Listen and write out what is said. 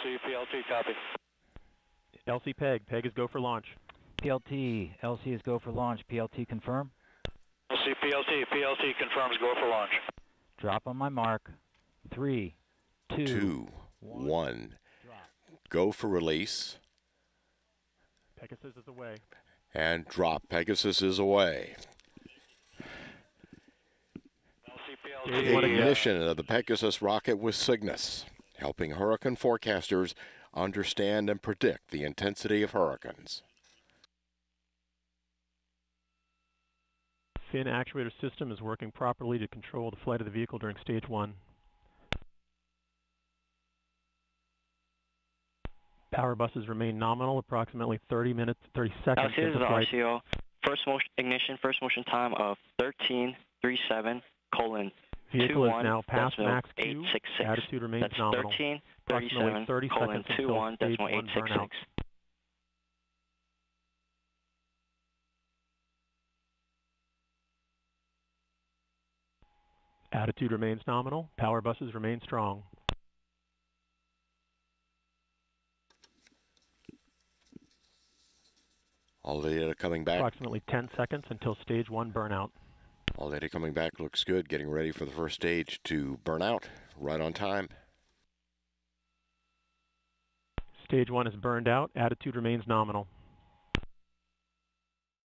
LC, PLT, copy. LC Peg, Peg is go for launch. PLT, LC is go for launch. PLT confirm. LC, PLT, PLT confirms go for launch. Drop on my mark. 3, 2, 1. Drop. Go for release. Pegasus is away. And drop. Pegasus is away. LC, Stage The one ignition of the Pegasus rocket with Cygnus, helping hurricane forecasters understand and predict the intensity of hurricanes. Fin actuator system is working properly to control the flight of the vehicle during stage 1. Power buses remain nominal, approximately 30 seconds into flight. RCO. First motion ignition, first motion time of 13:37, Vehicle is now past 21, max Q. 866. Attitude remains That's nominal. 13:37, 30 seconds until 21, stage 1 burnout. 866. Attitude remains nominal. Power buses remain strong. All data coming back. Approximately 10 seconds until stage 1 burnout. All data coming back looks good. Getting ready for the first stage to burn out. Right on time. Stage 1 is burned out. Attitude remains nominal.